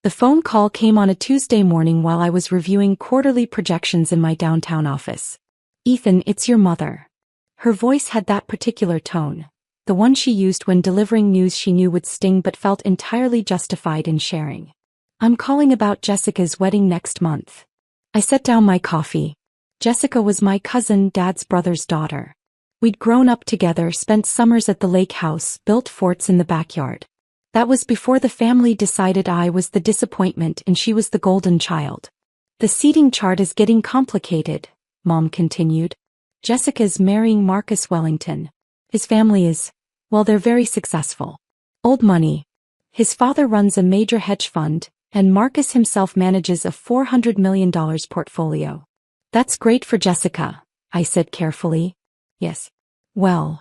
The phone call came on a Tuesday morning while I was reviewing quarterly projections in my downtown office. "Ethan, it's your mother." Her voice had that particular tone, the one she used when delivering news she knew would sting but felt entirely justified in sharing. "I'm calling about Jessica's wedding next month." I set down my coffee. Jessica was my cousin, Dad's brother's daughter. We'd grown up together, spent summers at the lake house, built forts in the backyard. That was before the family decided I was the disappointment and she was the golden child. "The seating chart is getting complicated," Mom continued. "Jessica's marrying Marcus Wellington. His family is, well, they're very successful. Old money. His father runs a major hedge fund, and Marcus himself manages a $400 million portfolio." "That's great for Jessica," I said carefully. "Yes. Well."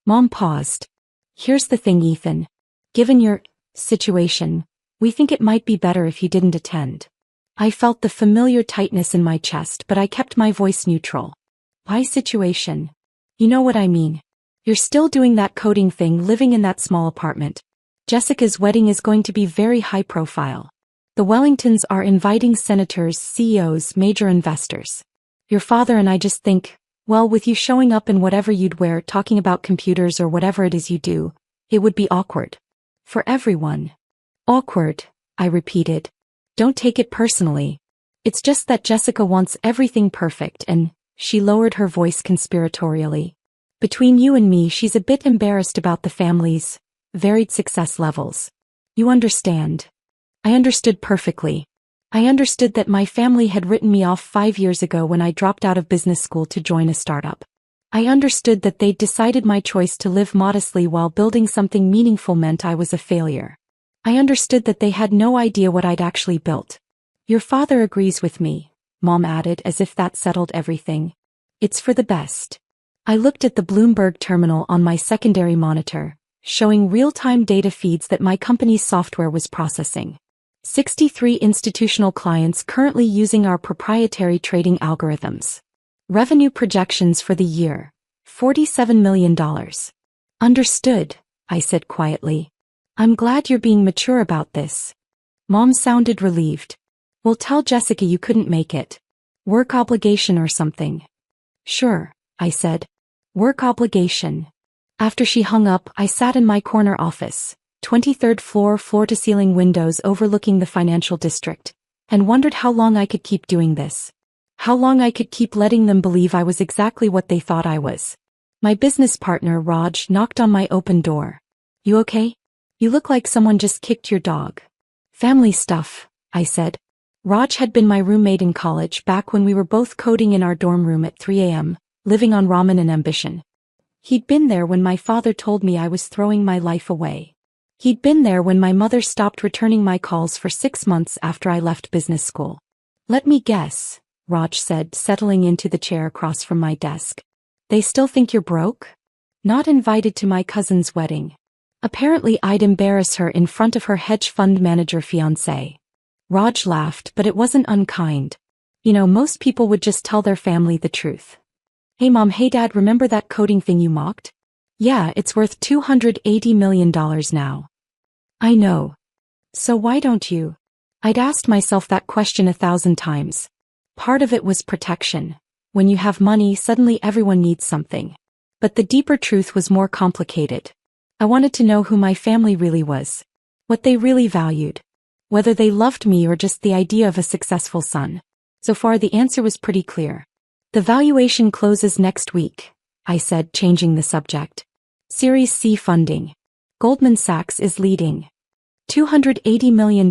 Mom paused. "Here's the thing, Ethan. Given your situation, we think it might be better if you didn't attend." I felt the familiar tightness in my chest, but I kept my voice neutral. "My situation? You know what I mean. You're still doing that coding thing, living in that small apartment. Jessica's wedding is going to be very high profile. The Wellingtons are inviting senators, CEOs, major investors. Your father and I just think, well, with you showing up in whatever you'd wear, talking about computers or whatever it is you do, it would be awkward. For everyone." "Awkward," I repeated. "Don't take it personally. It's just that Jessica wants everything perfect and," she lowered her voice conspiratorially, "between you and me, she's a bit embarrassed about the family's varied success levels. You understand?" I understood perfectly. I understood that my family had written me off 5 years ago when I dropped out of business school to join a startup. I understood that they'd decided my choice to live modestly while building something meaningful meant I was a failure. I understood that they had no idea what I'd actually built. "Your father agrees with me," Mom added as if that settled everything. "It's for the best." I looked at the Bloomberg terminal on my secondary monitor, showing real-time data feeds that my company's software was processing. 63 institutional clients currently using our proprietary trading algorithms. Revenue projections for the year, $47 million. "Understood," I said quietly. "I'm glad you're being mature about this." Mom sounded relieved. "We'll tell Jessica you couldn't make it. Work obligation or something." "Sure," I said. "Work obligation." After she hung up, I sat in my corner office, 23rd floor, floor-to-ceiling windows overlooking the financial district, and wondered how long I could keep doing this. How long I could keep letting them believe I was exactly what they thought I was. My business partner, Raj, knocked on my open door. "You okay? You look like someone just kicked your dog." "Family stuff," I said. Raj had been my roommate in college back when we were both coding in our dorm room at 3 a.m., living on ramen and ambition. He'd been there when my father told me I was throwing my life away. He'd been there when my mother stopped returning my calls for 6 months after I left business school. "Let me guess," Raj said, settling into the chair across from my desk. "They still think you're broke? Not invited to my cousin's wedding. Apparently I'd embarrass her in front of her hedge fund manager fiancé." Raj laughed, but it wasn't unkind. "You know, most people would just tell their family the truth." "Hey Mom, hey Dad, remember that coding thing you mocked? Yeah, it's worth $280 million now." "I know. So why don't you?" I'd asked myself that question 1,000 times. Part of it was protection. When you have money, suddenly everyone needs something. But the deeper truth was more complicated. I wanted to know who my family really was. What they really valued. Whether they loved me or just the idea of a successful son. So far the answer was pretty clear. "The valuation closes next week," I said, changing the subject. "Series C funding. Goldman Sachs is leading. $280 million,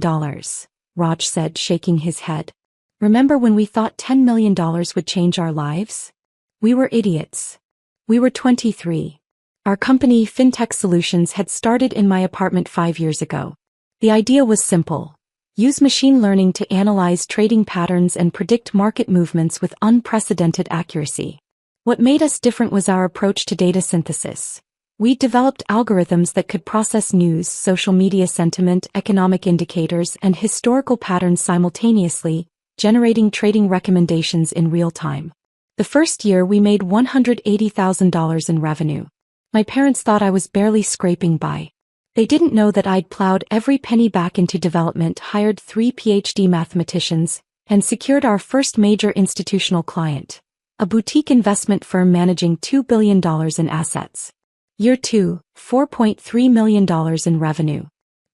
Raj said, shaking his head. "Remember when we thought $10 million would change our lives? We were idiots. We were 23. Our company, FinTech Solutions, had started in my apartment 5 years ago. The idea was simple. Use machine learning to analyze trading patterns and predict market movements with unprecedented accuracy. What made us different was our approach to data synthesis. We developed algorithms that could process news, social media sentiment, economic indicators, and historical patterns simultaneously, generating trading recommendations in real time. The first year we made $180,000 in revenue. My parents thought I was barely scraping by. They didn't know that I'd plowed every penny back into development, hired 3 PhD mathematicians, and secured our first major institutional client, a boutique investment firm managing $2 billion in assets. Year 2, $4.3 million in revenue.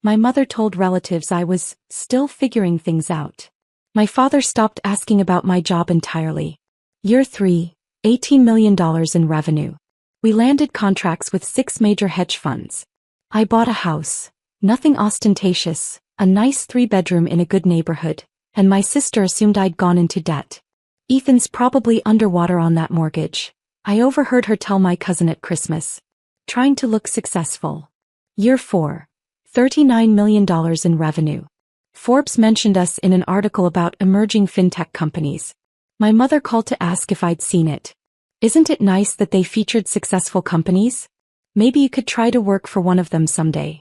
My mother told relatives I was still figuring things out. My father stopped asking about my job entirely. Year 3, $18 million in revenue. We landed contracts with 6 major hedge funds. I bought a house, nothing ostentatious, a nice 3-bedroom in a good neighborhood, and my sister assumed I'd gone into debt. Ethan's probably underwater on that mortgage. I overheard her tell my cousin at Christmas. Trying to look successful. Year 4, $39 million in revenue. Forbes mentioned us in an article about emerging fintech companies. My mother called to ask if I'd seen it. Isn't it nice that they featured successful companies? Maybe you could try to work for one of them someday.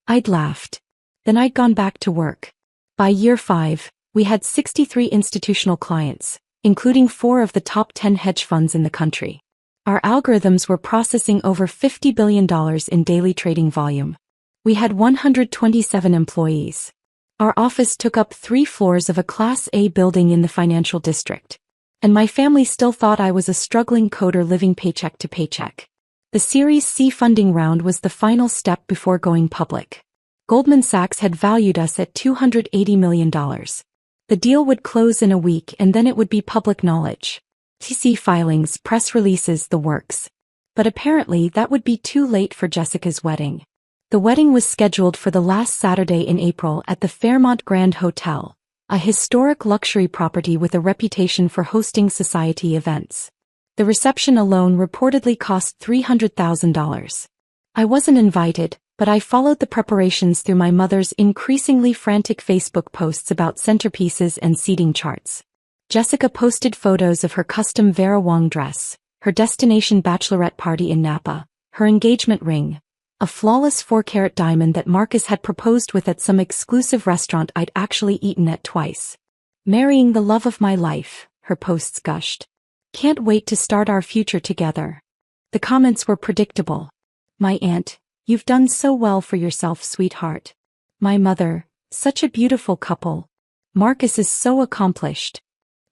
I'd laughed. Then I'd gone back to work. By year 5, we had 63 institutional clients, including 4 of the top 10 hedge funds in the country. Our algorithms were processing over $50 billion in daily trading volume. We had 127 employees. Our office took up 3 floors of a Class A building in the financial district. And my family still thought I was a struggling coder living paycheck to paycheck. The Series C funding round was the final step before going public. Goldman Sachs had valued us at $280 million. The deal would close in a week and then it would be public knowledge. SEC filings, press releases, the works. But apparently that would be too late for Jessica's wedding. The wedding was scheduled for the last Saturday in April at the Fairmont Grand Hotel, a historic luxury property with a reputation for hosting society events. The reception alone reportedly cost $300,000. I wasn't invited, but I followed the preparations through my mother's increasingly frantic Facebook posts about centerpieces and seating charts. Jessica posted photos of her custom Vera Wang dress, her destination bachelorette party in Napa, her engagement ring, a flawless 4-carat diamond that Marcus had proposed with at some exclusive restaurant I'd actually eaten at twice. Marrying the love of my life, her posts gushed. Can't wait to start our future together. The comments were predictable. My aunt, you've done so well for yourself, sweetheart. My mother, such a beautiful couple. Marcus is so accomplished.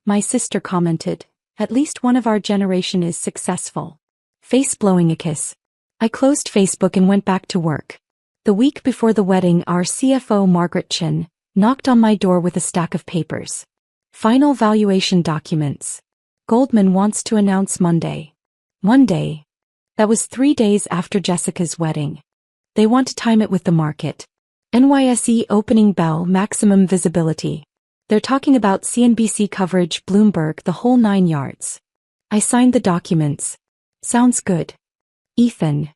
My sister commented, at least one of our generation is successful. Face blowing a kiss. I closed Facebook and went back to work. The week before the wedding, our CFO Margaret Chin knocked on my door with a stack of papers. Final valuation documents. Goldman wants to announce Monday. Monday. That was 3 days after Jessica's wedding. They want to time it with the market. NYSE opening bell, maximum visibility. They're talking about CNBC coverage, Bloomberg, the whole 9 yards. I signed the documents. Sounds good. Ethan.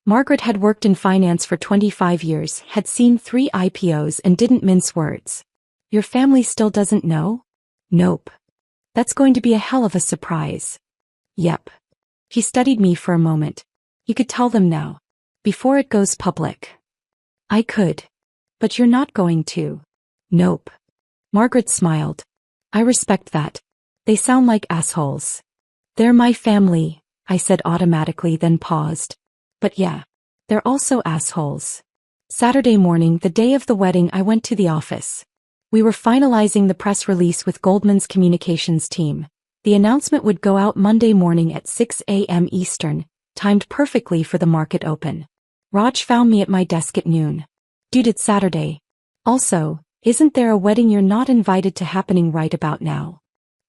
Margaret had worked in finance for 25 years, had seen 3 IPOs and didn't mince words. Your family still doesn't know? Nope. That's going to be a hell of a surprise. Yep. He studied me for a moment. You could tell them now. Before it goes public. I could. But you're not going to. Nope. Margaret smiled. I respect that. They sound like assholes. They're my family, I said automatically, then paused. But yeah, they're also assholes. Saturday morning, the day of the wedding, I went to the office. We were finalizing the press release with Goldman's communications team. The announcement would go out Monday morning at 6 a.m. Eastern, timed perfectly for the market open. Raj found me at my desk at noon. Dude, it's Saturday. Also, isn't there a wedding you're not invited to happening right about now?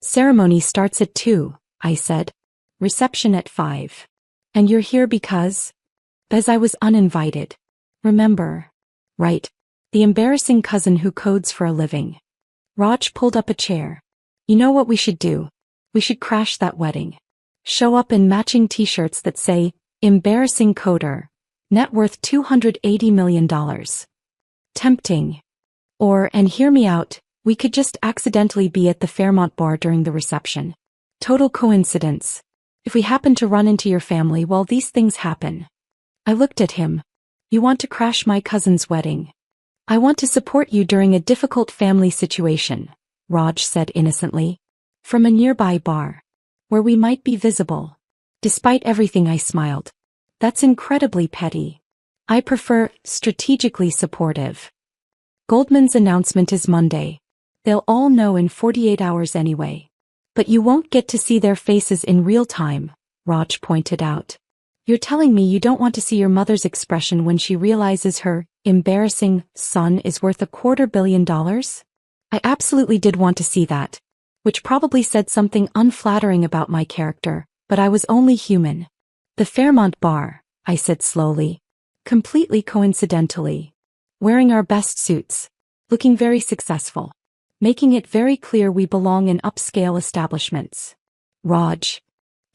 Ceremony starts at 2, I said. Reception at 5. And you're here because? As I was uninvited. Remember. Right. The embarrassing cousin who codes for a living. Raj pulled up a chair. You know what we should do? We should crash that wedding. Show up in matching t-shirts that say, embarrassing coder. Net worth $280 million. Tempting. Or, and hear me out, we could just accidentally be at the Fairmont bar during the reception. Total coincidence. If we happen to run into your family, well, these things happen. I looked at him. You want to crash my cousin's wedding? I want to support you during a difficult family situation, Raj said innocently. From a nearby bar. Where we might be visible. Despite everything, I smiled. That's incredibly petty. I prefer strategically supportive. Goldman's announcement is Monday. They'll all know in 48 hours anyway. But you won't get to see their faces in real time, Raj pointed out. You're telling me you don't want to see your mother's expression when she realizes her embarrassing son is worth $250 million? I absolutely did want to see that, which probably said something unflattering about my character, but I was only human. The Fairmont bar, I said slowly. Completely coincidentally. Wearing our best suits. Looking very successful. Making it very clear we belong in upscale establishments. Raj.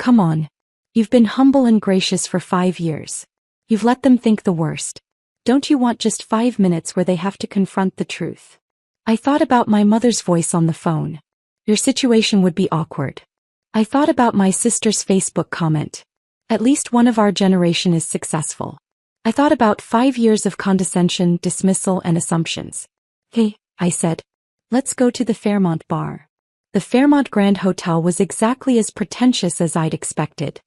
Come on. You've been humble and gracious for 5 years. You've let them think the worst. Don't you want just 5 minutes where they have to confront the truth? I thought about my mother's voice on the phone. Your situation would be awkward. I thought about my sister's Facebook comment. At least one of our generation is successful. I thought about 5 years of condescension, dismissal, and assumptions. Hey, I said. Let's go to the Fairmont bar. The Fairmont Grand Hotel was exactly as pretentious as I'd expected.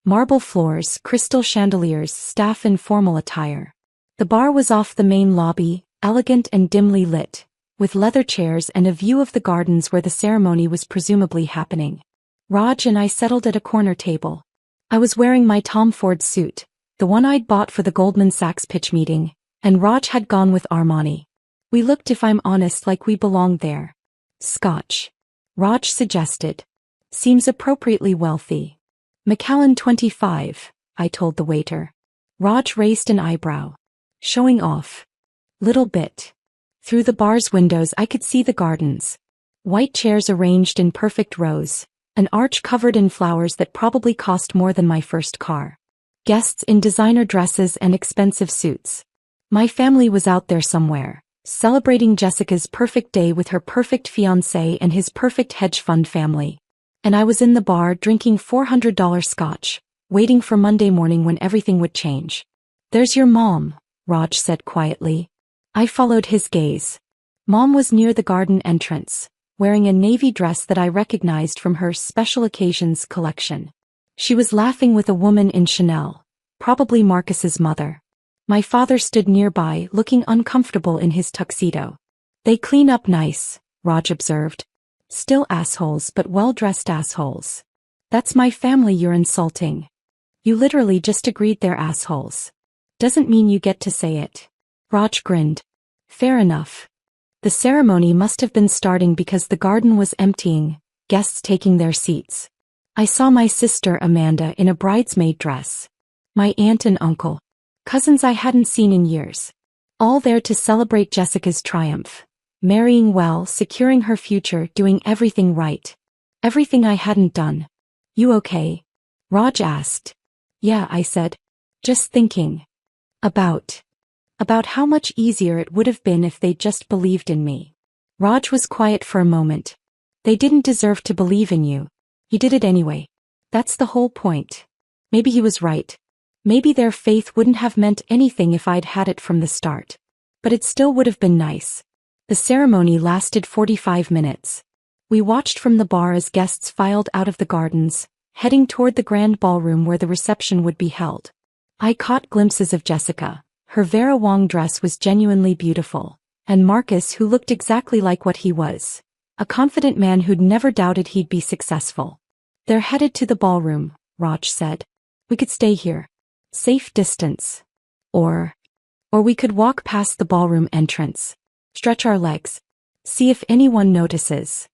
Marble floors, crystal chandeliers, staff in formal attire. The bar was off the main lobby, elegant and dimly lit, with leather chairs and a view of the gardens where the ceremony was presumably happening. Raj and I settled at a corner table. I was wearing my Tom Ford suit, the one I'd bought for the Goldman Sachs pitch meeting, and Raj had gone with Armani. We looked, if I'm honest, like we belonged there. Scotch. Raj suggested. Seems appropriately wealthy. Macallan 25, I told the waiter. Raj raised an eyebrow. Showing off. Little bit. Through the bar's windows I could see the gardens. White chairs arranged in perfect rows, an arch covered in flowers that probably cost more than my first car. Guests in designer dresses and expensive suits. My family was out there somewhere, celebrating Jessica's perfect day with her perfect fiancé and his perfect hedge fund family. And I was in the bar drinking $400 scotch, waiting for Monday morning when everything would change. There's your mom, Raj said quietly. I followed his gaze. Mom was near the garden entrance, wearing a navy dress that I recognized from her special occasions collection. She was laughing with a woman in Chanel, probably Marcus's mother. My father stood nearby, looking uncomfortable in his tuxedo. They clean up nice, Raj observed. Still assholes, but well-dressed assholes. That's my family you're insulting. You literally just agreed they're assholes. Doesn't mean you get to say it. Raj grinned. Fair enough. The ceremony must have been starting because the garden was emptying, guests taking their seats. I saw my sister Amanda in a bridesmaid dress. My aunt and uncle. Cousins I hadn't seen in years. All there to celebrate Jessica's triumph. Marrying well, securing her future, doing everything right. Everything I hadn't done. You okay? Raj asked. Yeah, I said. Just thinking. About how much easier it would have been if they'd just believed in me. Raj was quiet for a moment. They didn't deserve to believe in you. You did it anyway. That's the whole point. Maybe he was right. Maybe their faith wouldn't have meant anything if I'd had it from the start. But it still would have been nice. The ceremony lasted 45 minutes. We watched from the bar as guests filed out of the gardens, heading toward the grand ballroom where the reception would be held. I caught glimpses of Jessica. Her Vera Wang dress was genuinely beautiful, and Marcus, who looked exactly like what he was. A confident man who'd never doubted he'd be successful. They're headed to the ballroom, Raj said. We could stay here. Safe distance. Or we could walk past the ballroom entrance. Stretch our legs. See if anyone notices.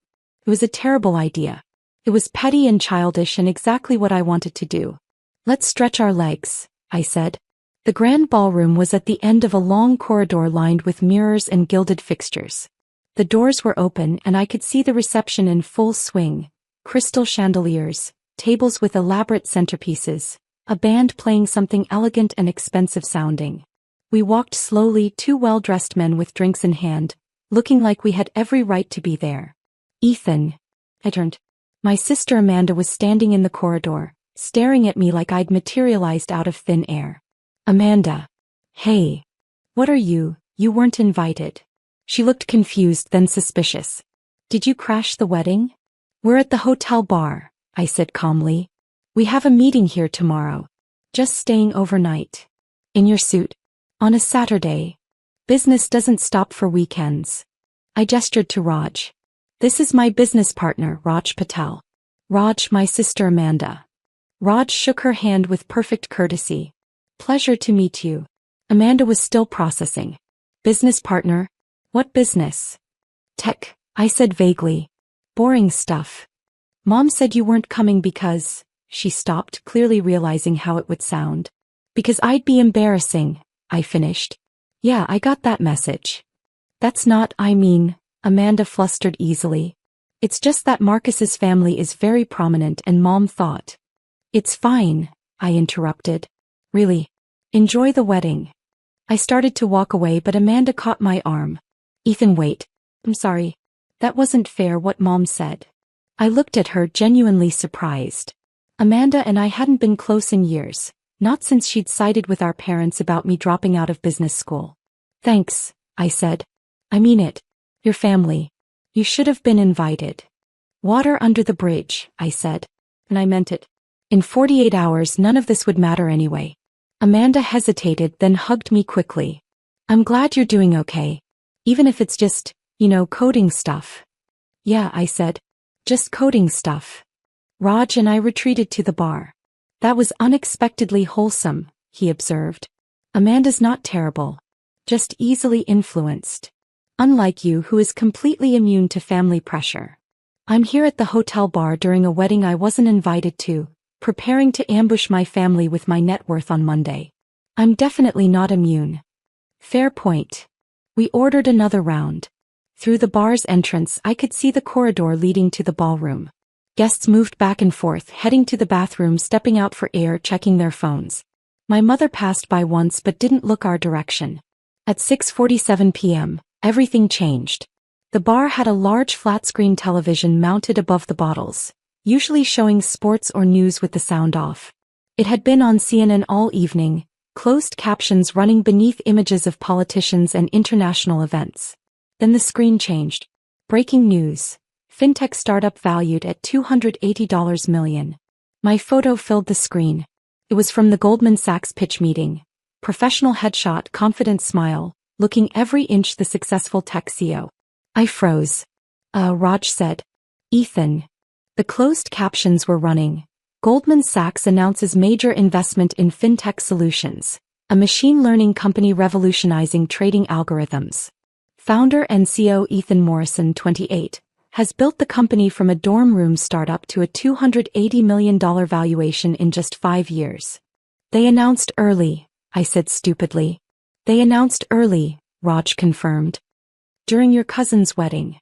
It was a terrible idea. It was petty and childish and exactly what I wanted to do. Let's stretch our legs, I said. The grand ballroom was at the end of a long corridor lined with mirrors and gilded fixtures. The doors were open and I could see the reception in full swing. Crystal chandeliers, tables with elaborate centerpieces, a band playing something elegant and expensive sounding. We walked slowly, two well-dressed men with drinks in hand, looking like we had every right to be there. Ethan. I turned. My sister Amanda was standing in the corridor, staring at me like I'd materialized out of thin air. Amanda. Hey. What are you? You weren't invited. She looked confused, then suspicious. Did you crash the wedding? We're at the hotel bar, I said calmly. We have a meeting here tomorrow. Just staying overnight. In your suit? On a Saturday. Business doesn't stop for weekends. I gestured to Raj. This is my business partner, Raj Patel. Raj, my sister Amanda. Raj shook her hand with perfect courtesy. Pleasure to meet you. Amanda was still processing. Business partner? What business? Tech, I said vaguely. Boring stuff. Mom said you weren't coming because... She stopped, clearly realizing how it would sound. Because I'd be embarrassing, I finished. Yeah, I got that message. That's not, Amanda flustered easily. It's just that Marcus's family is very prominent and Mom thought. It's fine, I interrupted. Really? Enjoy the wedding. I started to walk away but Amanda caught my arm. Ethan, wait. I'm sorry. That wasn't fair what Mom said. I looked at her genuinely surprised. Amanda and I hadn't been close in years, not since she'd sided with our parents about me dropping out of business school. Thanks, I said. I mean it. Your family. You should have been invited. Water under the bridge, I said. And I meant it. In 48 hours none of this would matter anyway. Amanda hesitated then hugged me quickly. I'm glad you're doing okay. Even if it's just, coding stuff. Yeah, I said. Just coding stuff. Raj and I retreated to the bar. That was unexpectedly wholesome, he observed. Amanda's not terrible. Just easily influenced. Unlike you who is completely immune to family pressure. I'm here at the hotel bar during a wedding I wasn't invited to, preparing to ambush my family with my net worth on Monday. I'm definitely not immune. Fair point. We ordered another round. Through the bar's entrance I could see the corridor leading to the ballroom. Guests moved back and forth, heading to the bathroom, stepping out for air, checking their phones. My mother passed by once but didn't look our direction. At 6:47 p.m., everything changed. The bar had a large flat-screen television mounted above the bottles, usually showing sports or news with the sound off. It had been on CNN all evening, closed captions running beneath images of politicians and international events. Then the screen changed. Breaking news. Fintech startup valued at $280 million. My photo filled the screen. It was from the Goldman Sachs pitch meeting. Professional headshot, confident smile, looking every inch the successful tech CEO. I froze. Raj said. Ethan. The closed captions were running. Goldman Sachs announces major investment in fintech solutions, a machine learning company revolutionizing trading algorithms. Founder and CEO Ethan Morrison, 28. Has built the company from a dorm room startup to a $280 million valuation in just 5 years. They announced early, I said stupidly. They announced early, Raj confirmed. During your cousin's wedding.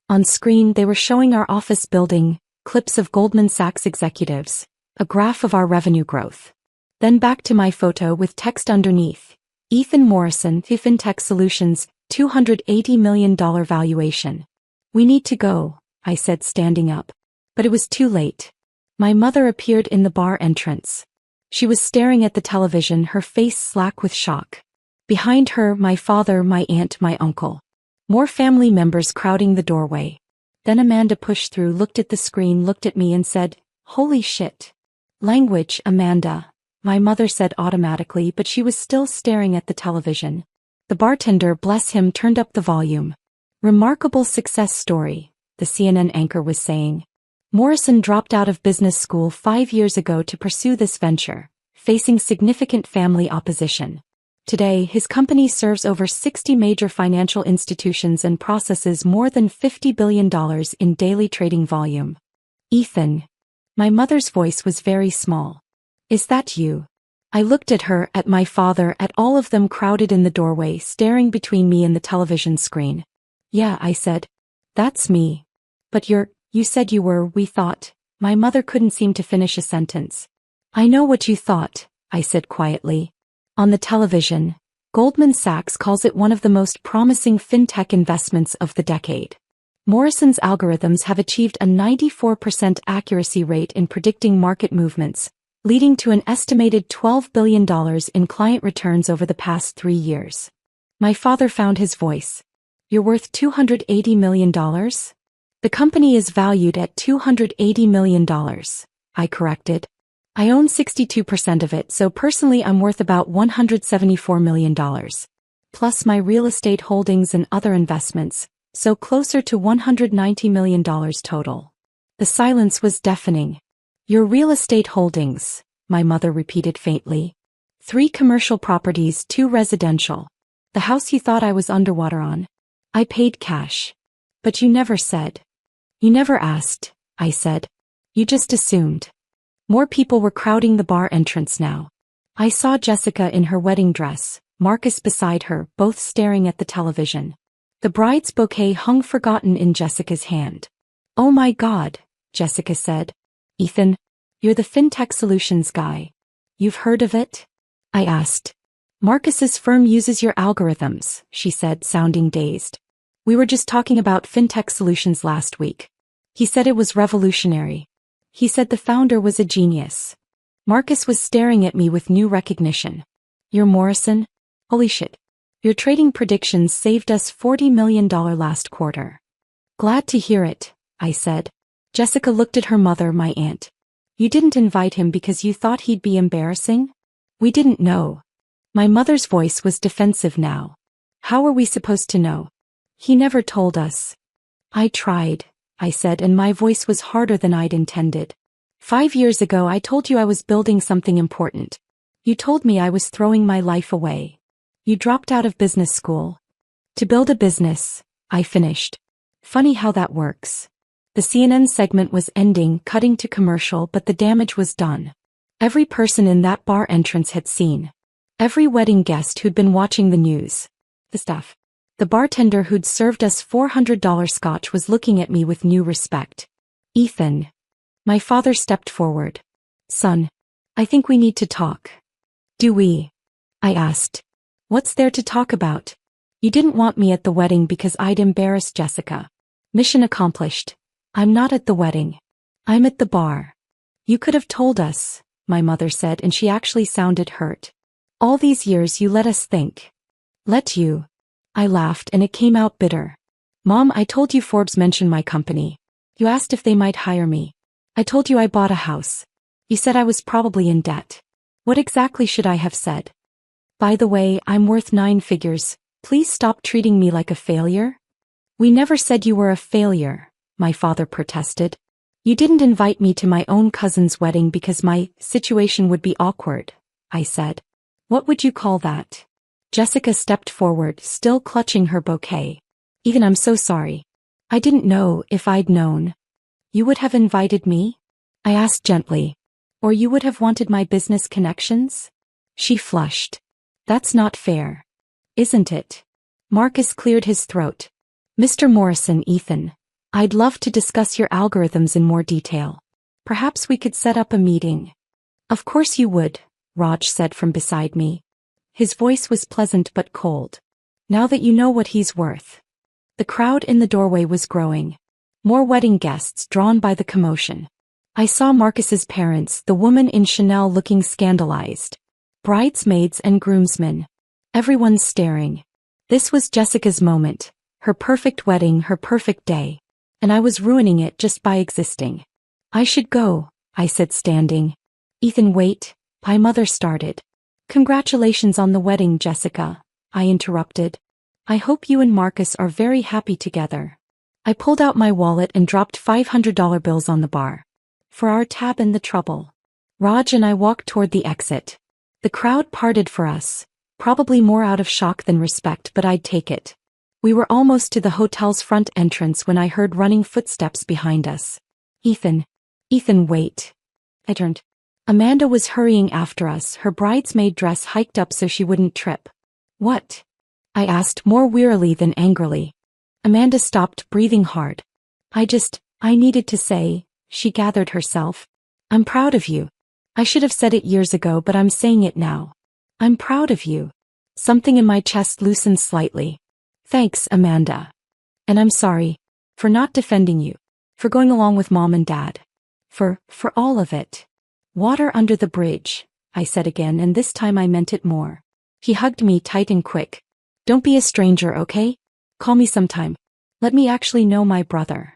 On screen they were showing our office building, clips of Goldman Sachs executives, a graph of our revenue growth. Then back to my photo with text underneath. Ethan Morrison, FinTech Solutions, $280 million valuation. We need to go, I said standing up. But it was too late. My mother appeared in the bar entrance. She was staring at the television, her face slack with shock. Behind her, my father, my aunt, my uncle. More family members crowding the doorway. Then Amanda pushed through, looked at the screen, looked at me and said, "Holy shit." Language, Amanda, my mother said automatically, but she was still staring at the television. The bartender, bless him, turned up the volume. Remarkable success story, the CNN anchor was saying. Morrison dropped out of business school 5 years ago to pursue this venture, facing significant family opposition. Today, his company serves over 60 major financial institutions and processes more than $50 billion in daily trading volume. Ethan. My mother's voice was very small. Is that you? I looked at her, at my father, at all of them crowded in the doorway, staring between me and the television screen. Yeah, I said. That's me. But you said you were, we thought. My mother couldn't seem to finish a sentence. I know what you thought, I said quietly. On the television, Goldman Sachs calls it one of the most promising fintech investments of the decade. Morrison's algorithms have achieved a 94% accuracy rate in predicting market movements, leading to an estimated $12 billion in client returns over the past 3 years. My father found his voice. You're worth $280 million? The company is valued at $280 million, I corrected. I own 62% of it, so personally I'm worth about $174 million. Plus my real estate holdings and other investments, so closer to $190 million total. The silence was deafening. Your real estate holdings, my mother repeated faintly. 3 commercial properties, 2 residential. The house you thought I was underwater on. I paid cash. But you never said. You never asked, I said. You just assumed. More people were crowding the bar entrance now. I saw Jessica in her wedding dress, Marcus beside her, both staring at the television. The bride's bouquet hung forgotten in Jessica's hand. Oh my God, Jessica said. Ethan, you're the FinTech Solutions guy. You've heard of it? I asked. Marcus's firm uses your algorithms, she said, sounding dazed. We were just talking about FinTech Solutions last week. He said it was revolutionary. He said the founder was a genius. Marcus was staring at me with new recognition. You're Morrison? Holy shit. Your trading predictions saved us $40 million last quarter. Glad to hear it, I said. Jessica looked at her mother, my aunt. You didn't invite him because you thought he'd be embarrassing? We didn't know. My mother's voice was defensive now. How were we supposed to know? He never told us. I tried, I said, and my voice was harder than I'd intended. 5 years ago I told you I was building something important. You told me I was throwing my life away. You dropped out of business school. To build a business, I finished. Funny how that works. The CNN segment was ending, cutting to commercial, but the damage was done. Every person in that bar entrance had seen. Every wedding guest who'd been watching the news. The staff. The bartender who'd served us $400 scotch was looking at me with new respect. Ethan. My father stepped forward. Son, I think we need to talk. Do we? I asked. What's there to talk about? You didn't want me at the wedding because I'd embarrassed Jessica. Mission accomplished. I'm not at the wedding. I'm at the bar. You could have told us, my mother said, and she actually sounded hurt. All these years you let us think. Let you? I laughed and it came out bitter. Mom, I told you Forbes mentioned my company. You asked if they might hire me. I told you I bought a house. You said I was probably in debt. What exactly should I have said? By the way, I'm worth 9 figures. Please stop treating me like a failure. We never said you were a failure, my father protested. You didn't invite me to my own cousin's wedding because my situation would be awkward, I said. What would you call that? Jessica stepped forward, still clutching her bouquet. Ethan, I'm so sorry. I didn't know. If I'd known. You would have invited me? I asked gently. Or you would have wanted my business connections? She flushed. That's not fair. Isn't it? Marcus cleared his throat. Mr. Morrison, Ethan. I'd love to discuss your algorithms in more detail. Perhaps we could set up a meeting. Of course you would, Raj said from beside me. His voice was pleasant but cold. Now that you know what he's worth. The crowd in the doorway was growing. More wedding guests drawn by the commotion. I saw Marcus's parents, the woman in Chanel looking scandalized. Bridesmaids and groomsmen. Everyone staring. This was Jessica's moment. Her perfect wedding, her perfect day. And I was ruining it just by existing. I should go, I said standing. Ethan, wait. My mother started. Congratulations on the wedding, Jessica, I interrupted. I hope you and Marcus are very happy together. I pulled out my wallet and dropped $500 bills on the bar. For our tab in the trouble. Raj and I walked toward the exit. The crowd parted for us, probably more out of shock than respect, but I'd take it. We were almost to the hotel's front entrance when I heard running footsteps behind us. Ethan, wait. I turned. Amanda was hurrying after us, her bridesmaid dress hiked up so she wouldn't trip. What? I asked more wearily than angrily. Amanda stopped, breathing hard. I needed to say, she gathered herself. I'm proud of you. I should have said it years ago, but I'm saying it now. I'm proud of you. Something in my chest loosened slightly. Thanks, Amanda. And I'm sorry. For not defending you. For going along with Mom and Dad. For all of it. Water under the bridge, I said again, and this time I meant it more. He hugged me tight and quick. Don't be a stranger, okay? Call me sometime. Let me actually know my brother.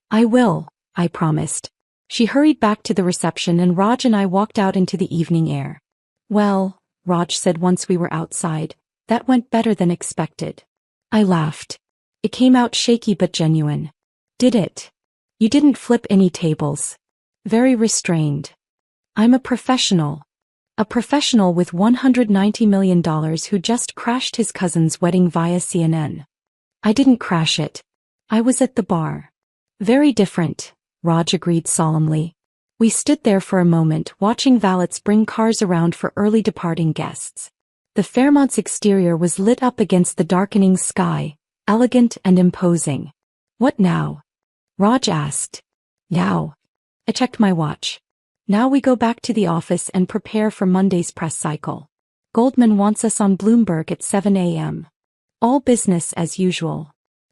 I will, I promised. She hurried back to the reception and Raj and I walked out into the evening air. "Well," Raj said once we were outside, "that went better than expected." I laughed. "It came out shaky but genuine." "Did it? You didn't flip any tables." "Very restrained." "I'm a professional." A professional with $190 million who just crashed his cousin's wedding via CNN. "I didn't crash it. I was at the bar." "Very different," Raj agreed solemnly. We stood there for a moment watching valets bring cars around for early departing guests. The Fairmont's exterior was lit up against the darkening sky, elegant and imposing. "What now?" Raj asked. "Now." I checked my watch. "Now we go back to the office and prepare for Monday's press cycle. Goldman wants us on Bloomberg at 7 a.m. All business as usual.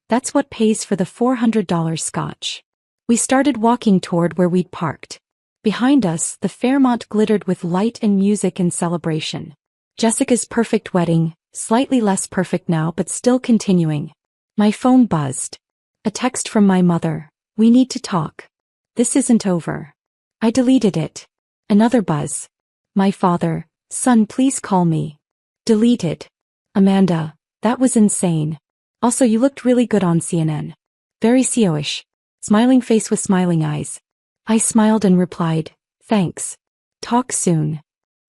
That's what pays for the $400 scotch." We started walking toward where we'd parked. Behind us, the Fairmont glittered with light and music and celebration. Jessica's perfect wedding, slightly less perfect now but still continuing. My phone buzzed. A text from my mother. "We need to talk. This isn't over." I deleted it. Another buzz. My father. "Son, please call me." Deleted. "Amanda, that was insane. Also, you looked really good on CNN. Very CEO-ish." Smiling face with smiling eyes. I smiled and replied, "Thanks. Talk soon."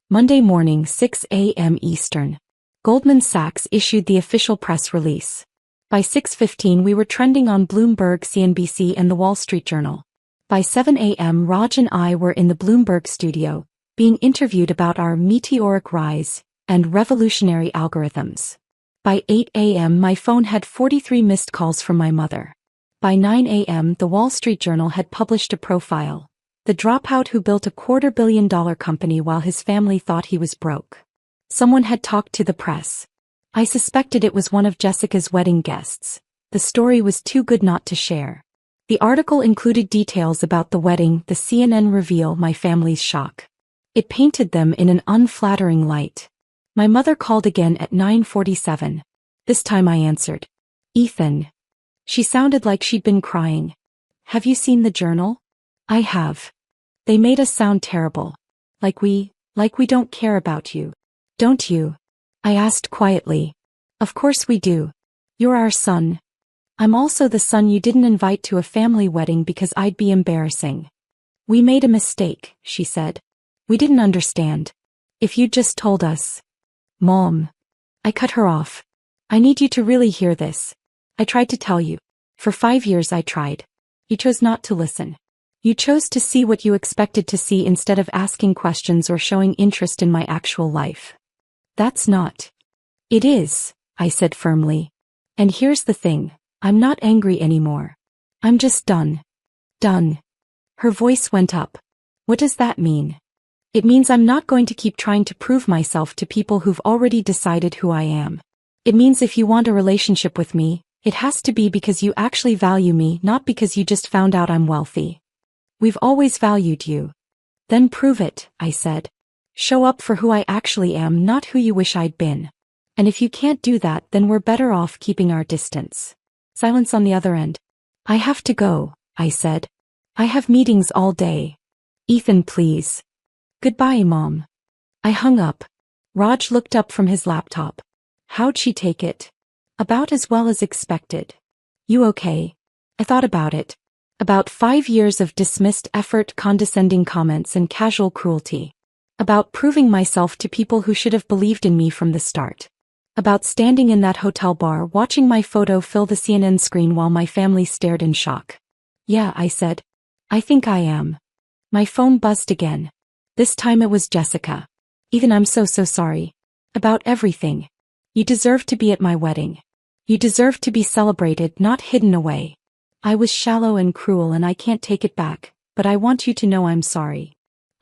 Monday morning, 6 a.m. Eastern. Goldman Sachs issued the official press release. By 6:15 we were trending on Bloomberg, CNBC and the Wall Street Journal. By 7 a.m. Raj and I were in the Bloomberg studio, being interviewed about our meteoric rise and revolutionary algorithms. By 8 a.m. my phone had 43 missed calls from my mother. By 9 a.m. the Wall Street Journal had published a profile. The dropout who built a $250 million company while his family thought he was broke. Someone had talked to the press. I suspected it was one of Jessica's wedding guests. The story was too good not to share. The article included details about the wedding, the CNN reveal, my family's shock. It painted them in an unflattering light. My mother called again at 9:47. This time I answered. "Ethan." She sounded like she'd been crying. "Have you seen the Journal?" "I have. They made us sound terrible. Like we don't care about you." "Don't you?" I asked quietly. "Of course we do. You're our son. I'm also the son you didn't invite to a family wedding because I'd be embarrassing." "We made a mistake," she said. "We didn't understand. If you'd just told us." "Mom." I cut her off. "I need you to really hear this. I tried to tell you. For 5 years I tried. You chose not to listen. You chose to see what you expected to see instead of asking questions or showing interest in my actual life." "That's not." "It is," I said firmly. "And here's the thing, I'm not angry anymore. I'm just done." "Done." Her voice went up. "What does that mean?" "It means I'm not going to keep trying to prove myself to people who've already decided who I am. It means if you want a relationship with me, it has to be because you actually value me, not because you just found out I'm wealthy. We've always valued you." "Then prove it," I said. "Show up for who I actually am, not who you wish I'd been. And if you can't do that, then we're better off keeping our distance." Silence on the other end. "I have to go," I said. "I have meetings all day." "Ethan, please." "Goodbye, Mom." I hung up. Raj looked up from his laptop. "How'd she take it?" "About as well as expected." "You okay?" I thought about it. About 5 years of dismissed effort, condescending comments and casual cruelty. About proving myself to people who should have believed in me from the start. About standing in that hotel bar watching my photo fill the CNN screen while my family stared in shock. "Yeah," I said. "I think I am." My phone buzzed again. This time it was Jessica. "Ethan, I'm so sorry. About everything. You deserve to be at my wedding. You deserve to be celebrated, not hidden away. I was shallow and cruel and I can't take it back, but I want you to know I'm sorry."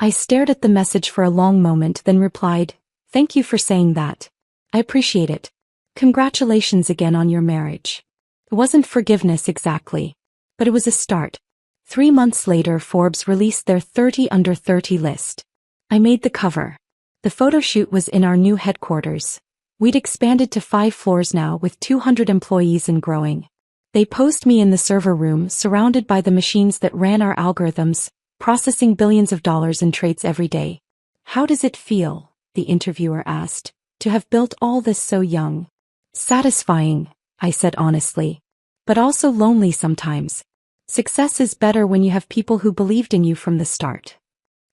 I stared at the message for a long moment, then replied, "Thank you for saying that. I appreciate it. Congratulations again on your marriage." It wasn't forgiveness exactly, but it was a start. 3 months later, Forbes released their 30 under 30 list. I made the cover. The photo shoot was in our new headquarters. We'd expanded to 5 floors now with 200 employees and growing. They posed me in the server room, surrounded by the machines that ran our algorithms, processing billions of dollars in trades every day. How does it feel, the interviewer asked, to have built all this so young? Satisfying, I said honestly. But also lonely sometimes. Success is better when you have people who believed in you from the start.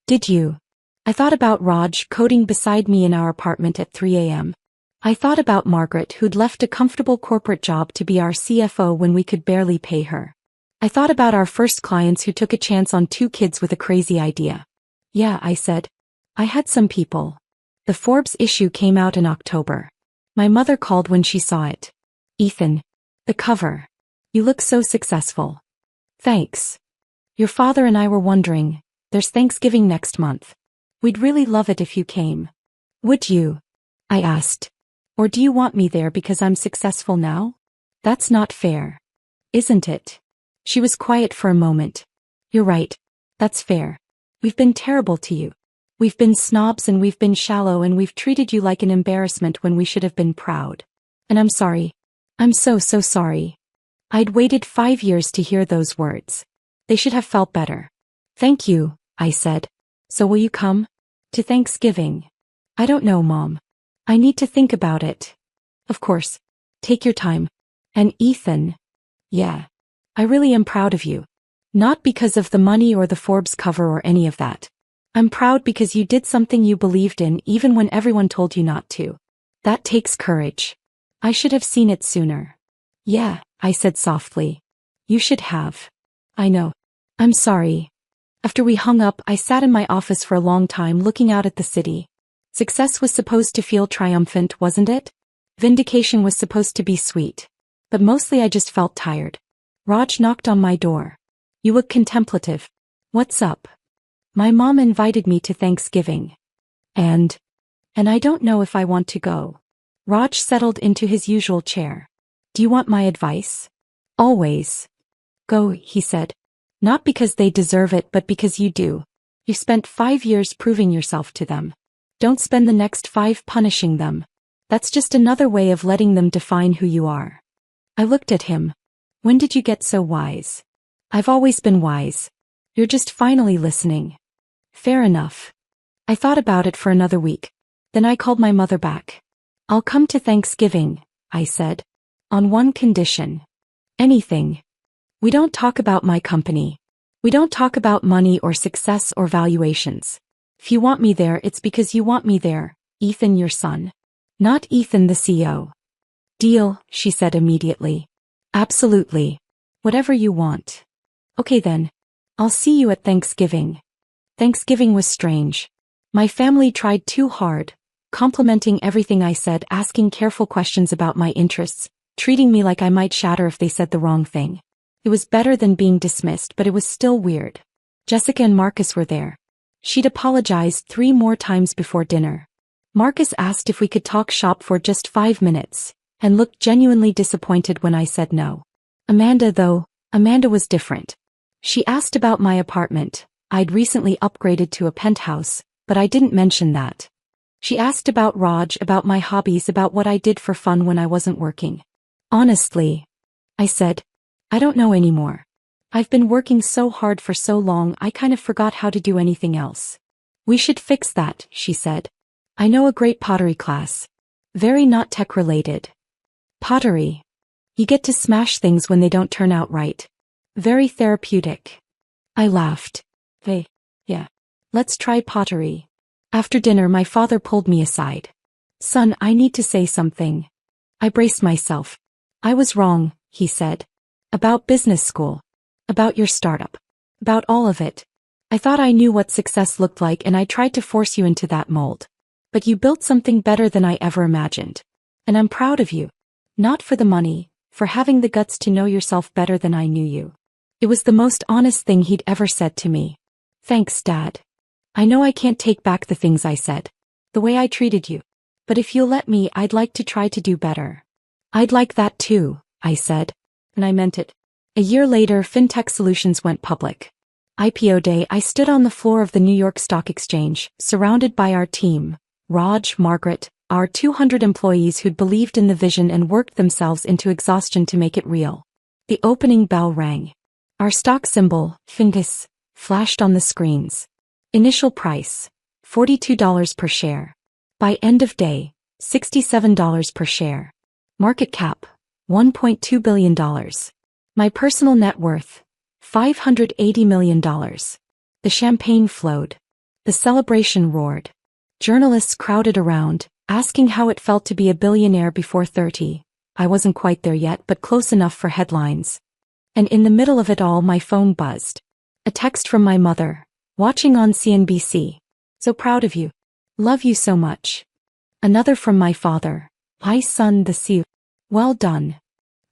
Did you? I thought about Raj coding beside me in our apartment at 3 a.m. I thought about Margaret, who'd left a comfortable corporate job to be our CFO when we could barely pay her. I thought about our first clients who took a chance on 2 kids with a crazy idea. Yeah, I said. I had some people. The Forbes issue came out in October. My mother called when she saw it. Ethan. The cover. You look so successful. Thanks. Your father and I were wondering, there's Thanksgiving next month. We'd really love it if you came. Would you? I asked. Or do you want me there because I'm successful now? That's not fair. Isn't it? She was quiet for a moment. You're right. That's fair. We've been terrible to you. We've been snobs and we've been shallow and we've treated you like an embarrassment when we should have been proud. And I'm sorry. I'm so sorry. I'd waited 5 years to hear those words. They should have felt better. Thank you, I said. So will you come? To Thanksgiving? I don't know, Mom. I need to think about it. Of course. Take your time. And Ethan. Yeah. I really am proud of you. Not because of the money or the Forbes cover or any of that. I'm proud because you did something you believed in even when everyone told you not to. That takes courage. I should have seen it sooner. Yeah, I said softly. You should have. I know. I'm sorry. After we hung up, I sat in my office for a long time looking out at the city. Success was supposed to feel triumphant, wasn't it? Vindication was supposed to be sweet. But mostly I just felt tired. Raj knocked on my door. You look contemplative. What's up? My mom invited me to Thanksgiving. And I don't know if I want to go. Raj settled into his usual chair. Do you want my advice? Always. Go, he said. Not because they deserve it, but because you do. You spent 5 years proving yourself to them. Don't spend the next 5 punishing them. That's just another way of letting them define who you are. I looked at him. When did you get so wise? I've always been wise. You're just finally listening. Fair enough. I thought about it for another week. Then I called my mother back. I'll come to Thanksgiving, I said. On one condition. Anything. We don't talk about my company. We don't talk about money or success or valuations. If you want me there, it's because you want me there, Ethan, your son. Not Ethan, the CEO. Deal, she said immediately. Absolutely. Whatever you want. Okay then. I'll see you at Thanksgiving. Thanksgiving was strange. My family tried too hard, complimenting everything I said, asking careful questions about my interests, treating me like I might shatter if they said the wrong thing. It was better than being dismissed, but it was still weird. Jessica and Marcus were there. She'd apologized 3 more times before dinner. Marcus asked if we could talk shop for just 5 minutes, and looked genuinely disappointed when I said no. Amanda was different. She asked about my apartment. I'd recently upgraded to a penthouse, but I didn't mention that. She asked about Raj, about my hobbies, about what I did for fun when I wasn't working. Honestly, I said, I don't know anymore. I've been working so hard for so long I kind of forgot how to do anything else. We should fix that, she said. I know a great pottery class. Very not tech related. Pottery. You get to smash things when they don't turn out right. Very therapeutic. I laughed. Hey, yeah. Let's try pottery. After dinner my father pulled me aside. Son, I need to say something. I braced myself. I was wrong, he said. About business school. About your startup. About all of it. I thought I knew what success looked like and I tried to force you into that mold. But you built something better than I ever imagined. And I'm proud of you. Not for the money, for having the guts to know yourself better than I knew you. It was the most honest thing he'd ever said to me. Thanks, Dad. I know I can't take back the things I said. The way I treated you. But if you'll let me, I'd like to try to do better. I'd like that too, I said. And I meant it. A year later, FinTech Solutions went public. IPO day, I stood on the floor of the New York Stock Exchange, surrounded by our team, Raj, Margaret, our 200 employees who'd believed in the vision and worked themselves into exhaustion to make it real. The opening bell rang. Our stock symbol, FINGIS, flashed on the screens. Initial price, $42 per share. By end of day, $67 per share. Market cap, $1.2 billion. My personal net worth, $580 million. The champagne flowed. The celebration roared. Journalists crowded around, asking how it felt to be a billionaire before 30. I wasn't quite there yet, but close enough for headlines. And in the middle of it all, my phone buzzed. A text from my mother, watching on CNBC. So proud of you. Love you so much. Another from my father. Hi son, the CEO. Well done.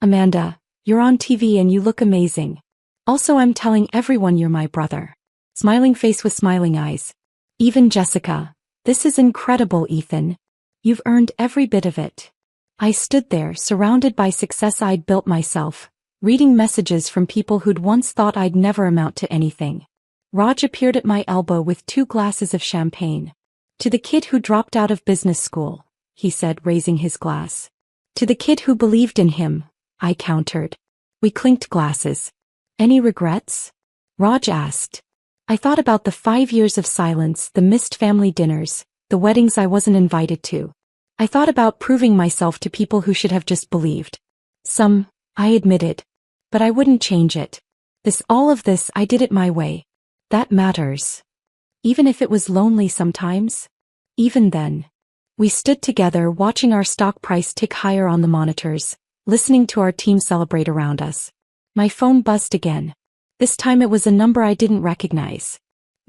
Amanda, you're on TV and you look amazing. Also, I'm telling everyone you're my brother. Smiling face with smiling eyes. Even Jessica. This is incredible, Ethan. You've earned every bit of it. I stood there, surrounded by success I'd built myself, reading messages from people who'd once thought I'd never amount to anything. Raj appeared at my elbow with 2 glasses of champagne. To the kid who dropped out of business school, he said, raising his glass. To the kid who believed in him, I countered. We clinked glasses. Any regrets? Raj asked. I thought about the 5 years of silence, the missed family dinners, the weddings I wasn't invited to. I thought about proving myself to people who should have just believed. Some, I admitted. But I wouldn't change it. All of this, I did it my way. That matters. Even if it was lonely sometimes. Even then. We stood together, watching our stock price tick higher on the monitors, listening to our team celebrate around us. My phone buzzed again. This time it was a number I didn't recognize.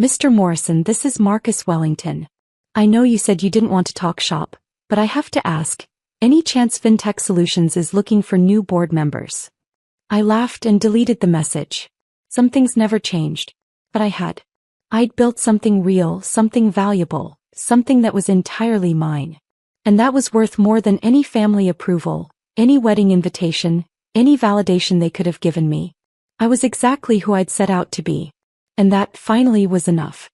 Mr. Morrison, this is Marcus Wellington. I know you said you didn't want to talk shop, but I have to ask, any chance FinTech Solutions is looking for new board members? I laughed and deleted the message. Some things never changed, but I'd built something real, something valuable, something that was entirely mine. And that was worth more than any family approval, any wedding invitation, any validation they could have given me. I was exactly who I'd set out to be. And that, finally, was enough.